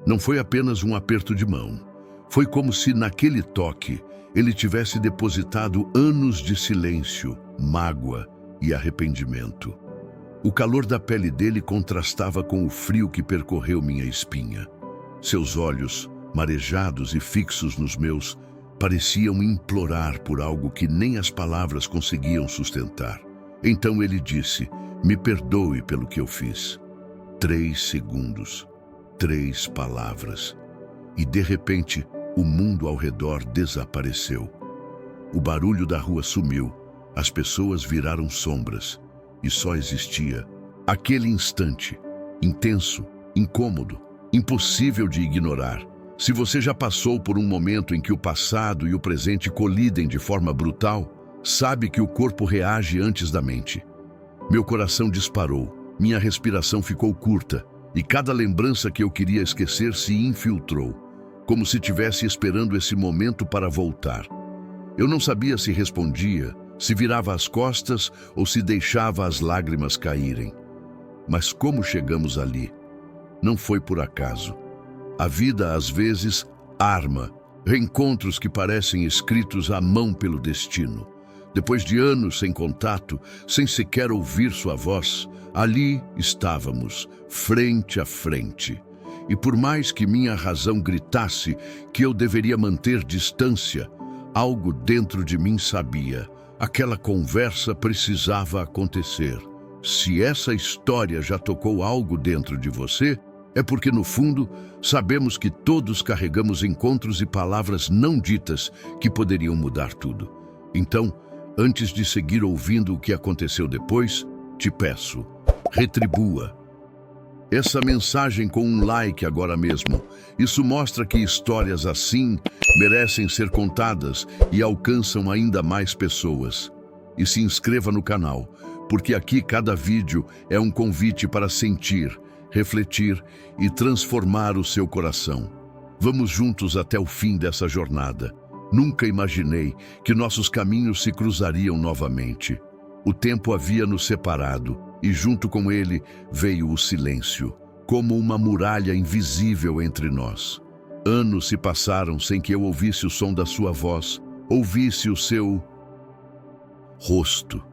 Não foi apenas um aperto de mão. Foi como se naquele toque ele tivesse depositado anos de silêncio, mágoa e arrependimento. O calor da pele dele contrastava com o frio que percorreu minha espinha. Seus olhos, marejados e fixos nos meus, pareciam implorar por algo que nem as palavras conseguiam sustentar. Então ele disse: "Me perdoe pelo que eu fiz." 3 segundos, 3 palavras. E de repente, o mundo ao redor desapareceu. O barulho da rua sumiu, as pessoas viraram sombras, e só existia aquele instante, intenso, incômodo, impossível de ignorar. Se você já passou por um momento em que o passado e o presente colidem de forma brutal, sabe que o corpo reage antes da mente. Meu coração disparou, minha respiração ficou curta, e cada lembrança que eu queria esquecer se infiltrou, como se estivesse esperando esse momento para voltar. Eu não sabia se respondia, se virava as costas ou se deixava as lágrimas caírem. Mas como chegamos ali? Não foi por acaso. A vida, às vezes, arma reencontros que parecem escritos à mão pelo destino. Depois de anos sem contato, sem sequer ouvir sua voz, ali estávamos, frente a frente. E por mais que minha razão gritasse que eu deveria manter distância, algo dentro de mim sabia: aquela conversa precisava acontecer. Se essa história já tocou algo dentro de você, é porque, no fundo, sabemos que todos carregamos encontros e palavras não ditas que poderiam mudar tudo. Então, antes de seguir ouvindo o que aconteceu depois, te peço, retribua essa mensagem com um like agora mesmo. Isso mostra que histórias assim merecem ser contadas e alcançam ainda mais pessoas. E se inscreva no canal, porque aqui cada vídeo é um convite para sentir, refletir e transformar o seu coração. Vamos juntos até o fim dessa jornada. Nunca imaginei que nossos caminhos se cruzariam novamente. O tempo havia nos separado e junto com ele veio o silêncio, como uma muralha invisível entre nós. Anos se passaram sem que eu ouvisse o som da sua voz, ouvisse o seu rosto.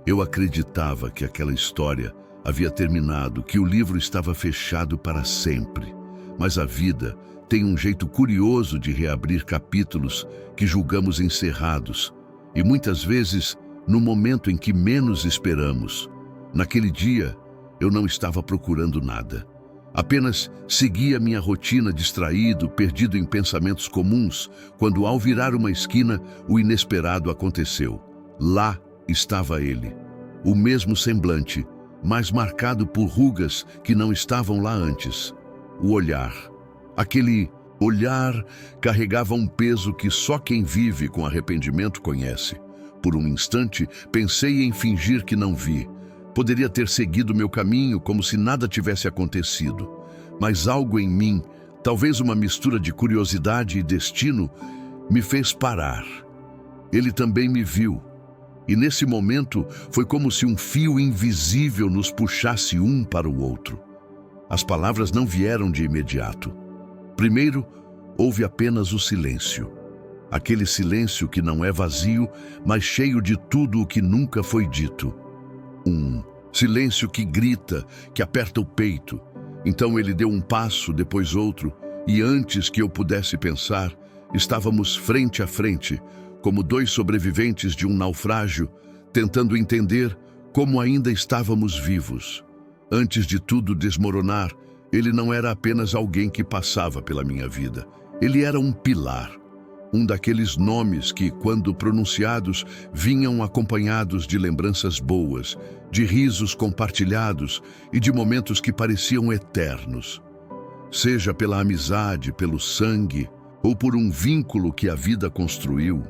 Eu acreditava que aquela história havia terminado, que o livro estava fechado para sempre. Mas a vida tem um jeito curioso de reabrir capítulos que julgamos encerrados, e muitas vezes no momento em que menos esperamos. Naquele dia, eu não estava procurando nada. Apenas seguia minha rotina distraído, perdido em pensamentos comuns, quando ao virar uma esquina, o inesperado aconteceu. Lá estava ele, o mesmo semblante, mas marcado por rugas que não estavam lá antes. O olhar. Aquele olhar carregava um peso que só quem vive com arrependimento conhece. Por um instante, pensei em fingir que não vi. Poderia ter seguido meu caminho como se nada tivesse acontecido. Mas algo em mim, talvez uma mistura de curiosidade e destino, me fez parar. Ele também me viu. E nesse momento, foi como se um fio invisível nos puxasse um para o outro. As palavras não vieram de imediato. Primeiro, houve apenas o silêncio. Aquele silêncio que não é vazio, mas cheio de tudo o que nunca foi dito. Um silêncio que grita, que aperta o peito. Então ele deu um passo, depois outro, e antes que eu pudesse pensar, estávamos frente a frente, como 2 sobreviventes de um naufrágio, tentando entender como ainda estávamos vivos. Antes de tudo desmoronar, ele não era apenas alguém que passava pela minha vida. Ele era um pilar. Um daqueles nomes que, quando pronunciados, vinham acompanhados de lembranças boas, de risos compartilhados e de momentos que pareciam eternos. Seja pela amizade, pelo sangue ou por um vínculo que a vida construiu,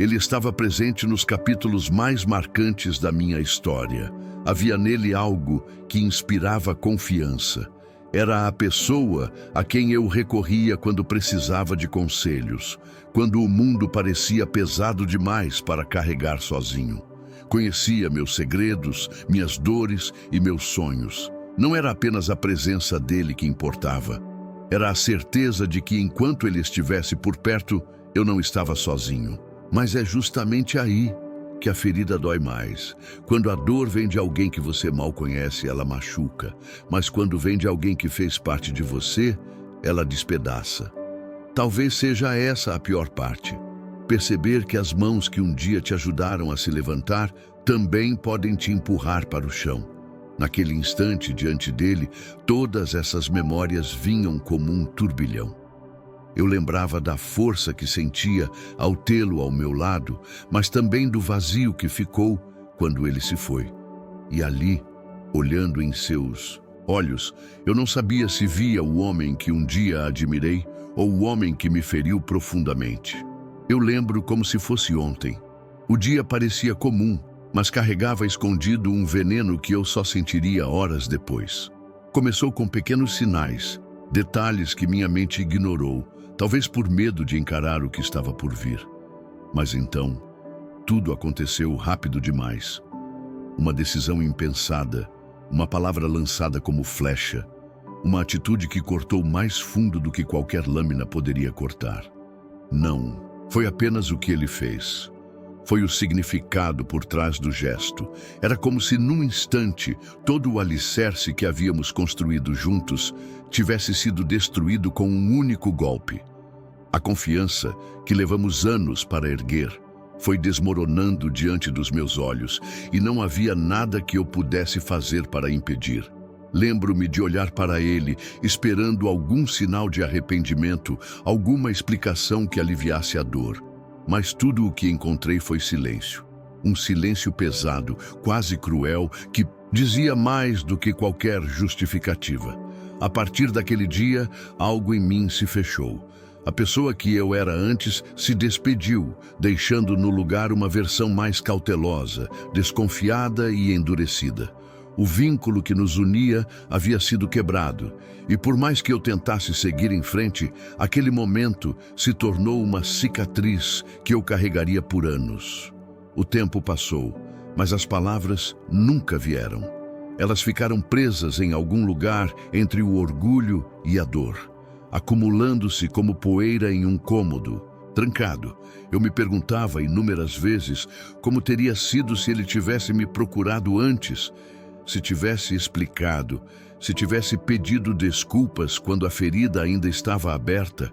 ele estava presente nos capítulos mais marcantes da minha história. Havia nele algo que inspirava confiança. Era a pessoa a quem eu recorria quando precisava de conselhos, quando o mundo parecia pesado demais para carregar sozinho. Conhecia meus segredos, minhas dores e meus sonhos. Não era apenas a presença dele que importava. Era a certeza de que enquanto ele estivesse por perto, eu não estava sozinho. Mas é justamente aí que a ferida dói mais. Quando a dor vem de alguém que você mal conhece, ela machuca. Mas quando vem de alguém que fez parte de você, ela despedaça. Talvez seja essa a pior parte. Perceber que as mãos que um dia te ajudaram a se levantar também podem te empurrar para o chão. Naquele instante, diante dele, todas essas memórias vinham como um turbilhão. Eu lembrava da força que sentia ao tê-lo ao meu lado, mas também do vazio que ficou quando ele se foi. E ali, olhando em seus olhos, eu não sabia se via o homem que um dia admirei ou o homem que me feriu profundamente. Eu lembro como se fosse ontem. O dia parecia comum, mas carregava escondido um veneno que eu só sentiria horas depois. Começou com pequenos sinais, detalhes que minha mente ignorou, talvez por medo de encarar o que estava por vir. Mas então, tudo aconteceu rápido demais. Uma decisão impensada, uma palavra lançada como flecha, uma atitude que cortou mais fundo do que qualquer lâmina poderia cortar. Não, foi apenas o que ele fez. Foi o significado por trás do gesto. Era como se, num instante, todo o alicerce que havíamos construído juntos tivesse sido destruído com um único golpe. A confiança, que levamos anos para erguer, foi desmoronando diante dos meus olhos e não havia nada que eu pudesse fazer para impedir. Lembro-me de olhar para ele, esperando algum sinal de arrependimento, alguma explicação que aliviasse a dor. Mas tudo o que encontrei foi silêncio. Um silêncio pesado, quase cruel, que dizia mais do que qualquer justificativa. A partir daquele dia, algo em mim se fechou. A pessoa que eu era antes se despediu, deixando no lugar uma versão mais cautelosa, desconfiada e endurecida. O vínculo que nos unia havia sido quebrado, e por mais que eu tentasse seguir em frente, aquele momento se tornou uma cicatriz que eu carregaria por anos. O tempo passou, mas as palavras nunca vieram. Elas ficaram presas em algum lugar entre o orgulho e a dor, acumulando-se como poeira em um cômodo, trancado. Eu me perguntava inúmeras vezes como teria sido se ele tivesse me procurado antes, se tivesse explicado, se tivesse pedido desculpas quando a ferida ainda estava aberta.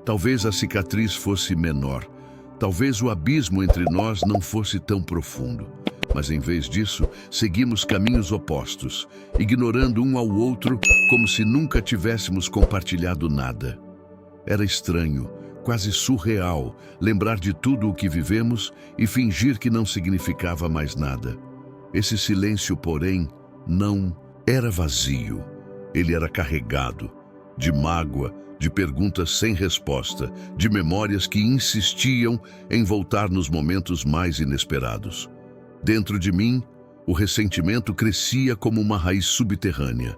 Talvez a cicatriz fosse menor, talvez o abismo entre nós não fosse tão profundo. Mas em vez disso, seguimos caminhos opostos, ignorando um ao outro como se nunca tivéssemos compartilhado nada. Era estranho, quase surreal, lembrar de tudo o que vivemos e fingir que não significava mais nada. Esse silêncio, porém, não era vazio. Ele era carregado de mágoa, de perguntas sem resposta, de memórias que insistiam em voltar nos momentos mais inesperados. Dentro de mim, o ressentimento crescia como uma raiz subterrânea.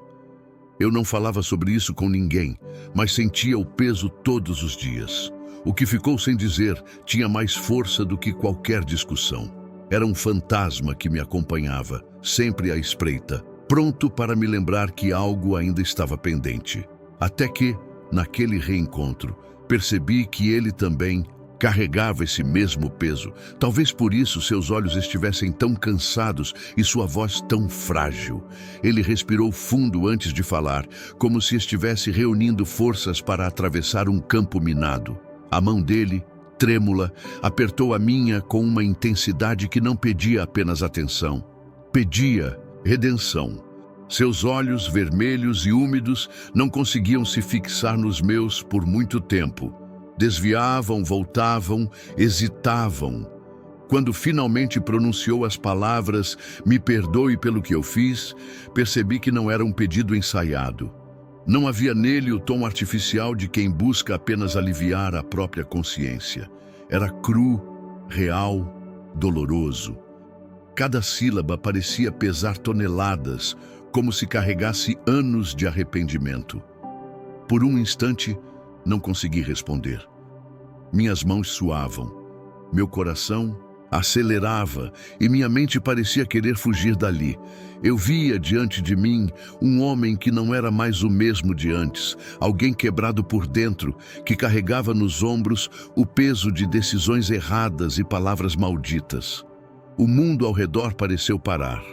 Eu não falava sobre isso com ninguém, mas sentia o peso todos os dias. O que ficou sem dizer tinha mais força do que qualquer discussão. Era um fantasma que me acompanhava, sempre à espreita, pronto para me lembrar que algo ainda estava pendente. Até que, naquele reencontro, percebi que ele também carregava esse mesmo peso. Talvez por isso seus olhos estivessem tão cansados e sua voz tão frágil. Ele respirou fundo antes de falar, como se estivesse reunindo forças para atravessar um campo minado. A mão dele, trêmula, apertou a minha com uma intensidade que não pedia apenas atenção. Pedia redenção. Seus olhos vermelhos e úmidos não conseguiam se fixar nos meus por muito tempo. Desviavam, voltavam, hesitavam. Quando finalmente pronunciou as palavras "me perdoe pelo que eu fiz", percebi que não era um pedido ensaiado. Não havia nele o tom artificial de quem busca apenas aliviar a própria consciência. Era cru, real, doloroso. Cada sílaba parecia pesar toneladas, como se carregasse anos de arrependimento. Por um instante, não consegui responder. Minhas mãos suavam, meu coração Acelerava e minha mente parecia querer fugir dali. Eu via diante de mim um homem que não era mais o mesmo de antes, alguém quebrado por dentro, que carregava nos ombros o peso de decisões erradas e palavras malditas. O mundo ao redor pareceu parar.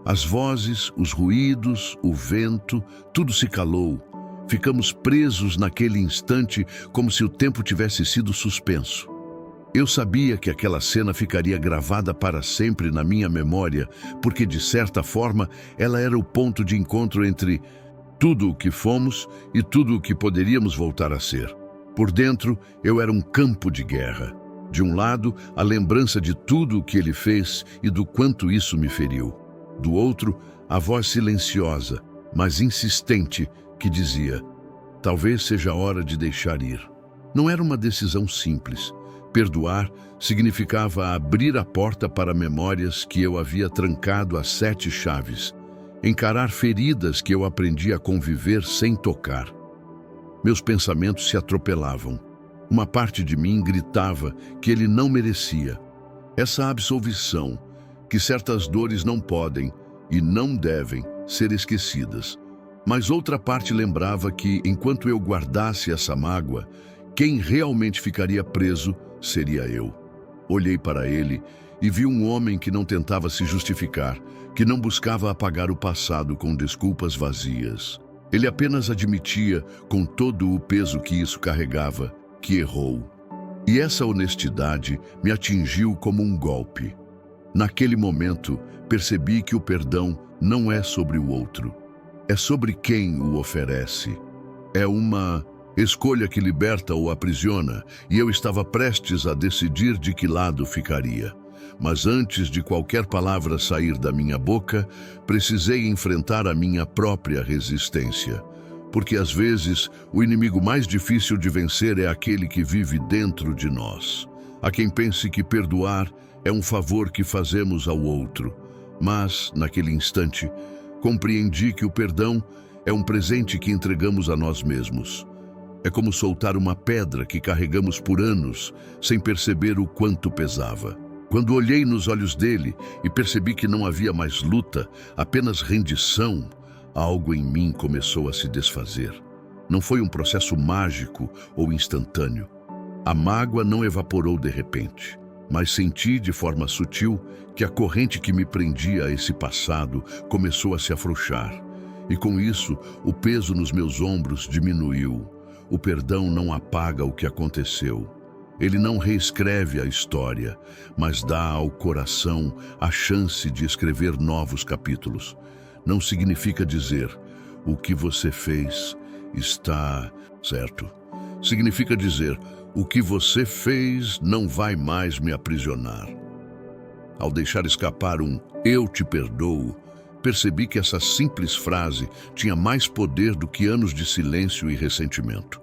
As vozes, os ruídos, o vento, tudo se calou. Ficamos presos naquele instante como se o tempo tivesse sido suspenso. Eu sabia que aquela cena ficaria gravada para sempre na minha memória, porque, de certa forma, ela era o ponto de encontro entre tudo o que fomos e tudo o que poderíamos voltar a ser. Por dentro, eu era um campo de guerra. De um lado, a lembrança de tudo o que ele fez e do quanto isso me feriu. Do outro, a voz silenciosa, mas insistente, que dizia: talvez seja a hora de deixar ir. Não era uma decisão simples. Perdoar significava abrir a porta para memórias que eu havia trancado a 7 chaves, encarar feridas que eu aprendi a conviver sem tocar. Meus pensamentos se atropelavam. Uma parte de mim gritava que ele não merecia. Essa absolvição, que certas dores não podem e não devem ser esquecidas. Mas outra parte lembrava que, enquanto eu guardasse essa mágoa, quem realmente ficaria preso seria eu. Olhei para ele e vi um homem que não tentava se justificar, que não buscava apagar o passado com desculpas vazias. Ele apenas admitia, com todo o peso que isso carregava, que errou. E essa honestidade me atingiu como um golpe. Naquele momento, percebi que o perdão não é sobre o outro, é sobre quem o oferece. É uma escolha que liberta ou aprisiona, e eu estava prestes a decidir de que lado ficaria. Mas antes de qualquer palavra sair da minha boca, precisei enfrentar a minha própria resistência. Porque às vezes o inimigo mais difícil de vencer é aquele que vive dentro de nós. Há quem pense que perdoar é um favor que fazemos ao outro. Mas, naquele instante, compreendi que o perdão é um presente que entregamos a nós mesmos. É como soltar uma pedra que carregamos por anos, sem perceber o quanto pesava. Quando olhei nos olhos dele e percebi que não havia mais luta, apenas rendição, algo em mim começou a se desfazer. Não foi um processo mágico ou instantâneo. A mágoa não evaporou de repente, mas senti de forma sutil que a corrente que me prendia a esse passado começou a se afrouxar. E com isso, o peso nos meus ombros diminuiu. O perdão não apaga o que aconteceu. Ele não reescreve a história, mas dá ao coração a chance de escrever novos capítulos. Não significa dizer: o que você fez está certo. Significa dizer: o que você fez não vai mais me aprisionar. Ao deixar escapar um "eu te perdoo", percebi que essa simples frase tinha mais poder do que anos de silêncio e ressentimento.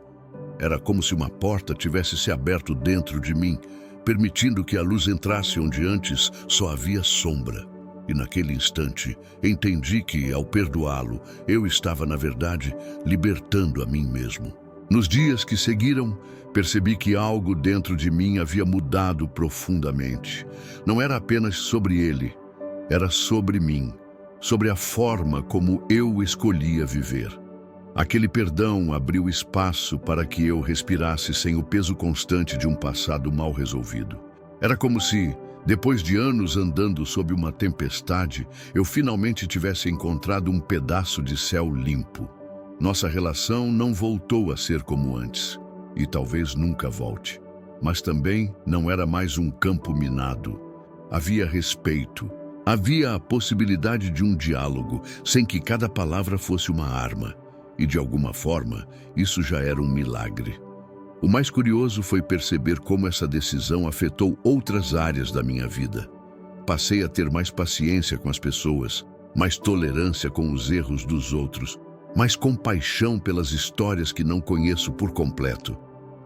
Era como se uma porta tivesse se aberto dentro de mim, permitindo que a luz entrasse onde antes só havia sombra. E naquele instante, entendi que, ao perdoá-lo, eu estava, na verdade, libertando a mim mesmo. Nos dias que seguiram, percebi que algo dentro de mim havia mudado profundamente. Não era apenas sobre ele, era sobre mim, sobre a forma como eu escolhia viver. Aquele perdão abriu espaço para que eu respirasse sem o peso constante de um passado mal resolvido. Era como se, depois de anos andando sob uma tempestade, eu finalmente tivesse encontrado um pedaço de céu limpo. Nossa relação não voltou a ser como antes, e talvez nunca volte. Mas também não era mais um campo minado. Havia respeito. Havia a possibilidade de um diálogo, sem que cada palavra fosse uma arma. E, de alguma forma, isso já era um milagre. O mais curioso foi perceber como essa decisão afetou outras áreas da minha vida. Passei a ter mais paciência com as pessoas, mais tolerância com os erros dos outros, mais compaixão pelas histórias que não conheço por completo.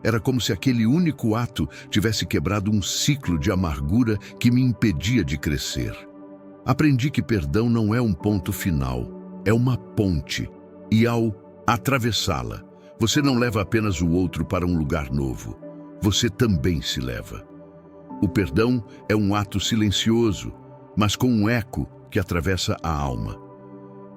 Era como se aquele único ato tivesse quebrado um ciclo de amargura que me impedia de crescer. Aprendi que perdão não é um ponto final, é uma ponte. E ao atravessá-la, você não leva apenas o outro para um lugar novo, você também se leva. O perdão é um ato silencioso, mas com um eco que atravessa a alma.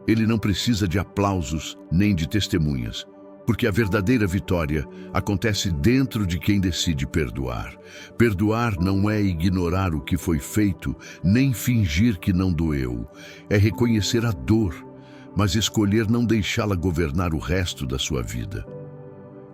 Ele não precisa de aplausos nem de testemunhas, porque a verdadeira vitória acontece dentro de quem decide perdoar. Perdoar não é ignorar o que foi feito, nem fingir que não doeu. É reconhecer a dor, mas escolher não deixá-la governar o resto da sua vida.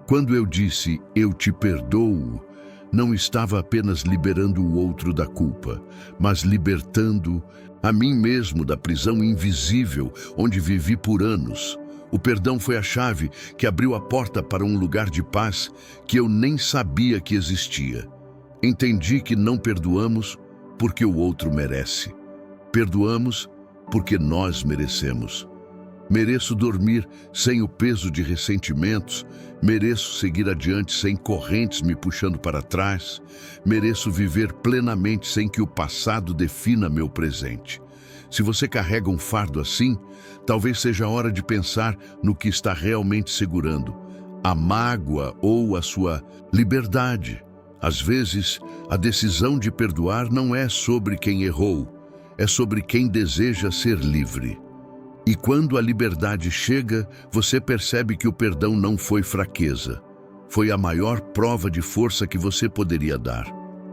Quando eu disse, eu te perdoo, não estava apenas liberando o outro da culpa, mas libertando a mim mesmo da prisão invisível onde vivi por anos. O perdão foi a chave que abriu a porta para um lugar de paz que eu nem sabia que existia. Entendi que não perdoamos porque o outro merece. Perdoamos porque nós merecemos. Mereço dormir sem o peso de ressentimentos, mereço seguir adiante sem correntes me puxando para trás, mereço viver plenamente sem que o passado defina meu presente. Se você carrega um fardo assim, talvez seja a hora de pensar no que está realmente segurando, a mágoa ou a sua liberdade. Às vezes, a decisão de perdoar não é sobre quem errou, é sobre quem deseja ser livre. E quando a liberdade chega, você percebe que o perdão não foi fraqueza. Foi a maior prova de força que você poderia dar.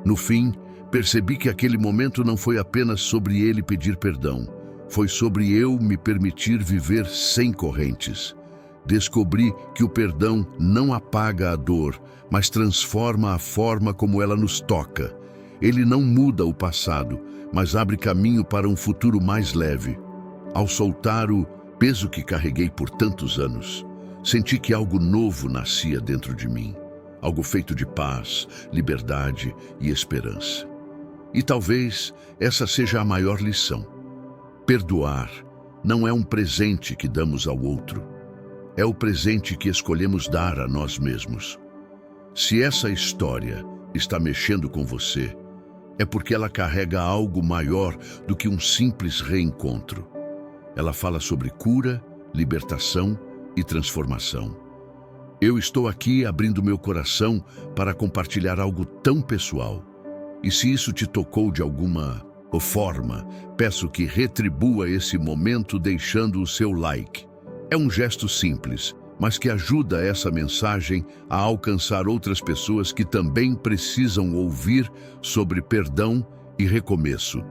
No fim, percebi que aquele momento não foi apenas sobre ele pedir perdão. Foi sobre eu me permitir viver sem correntes. Descobri que o perdão não apaga a dor, mas transforma a forma como ela nos toca. Ele não muda o passado, mas abre caminho para um futuro mais leve. Ao soltar o peso que carreguei por tantos anos, senti que algo novo nascia dentro de mim. Algo feito de paz, liberdade e esperança. E talvez essa seja a maior lição. Perdoar não é um presente que damos ao outro. É o presente que escolhemos dar a nós mesmos. Se essa história está mexendo com você, é porque ela carrega algo maior do que um simples reencontro. Ela fala sobre cura, libertação e transformação. Eu estou aqui abrindo meu coração para compartilhar algo tão pessoal. E se isso te tocou de alguma forma, peço que retribua esse momento deixando o seu like. É um gesto simples, mas que ajuda essa mensagem a alcançar outras pessoas que também precisam ouvir sobre perdão e recomeço.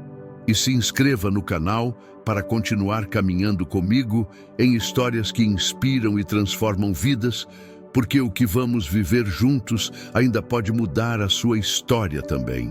E se inscreva no canal para continuar caminhando comigo em histórias que inspiram e transformam vidas, porque o que vamos viver juntos ainda pode mudar a sua história também.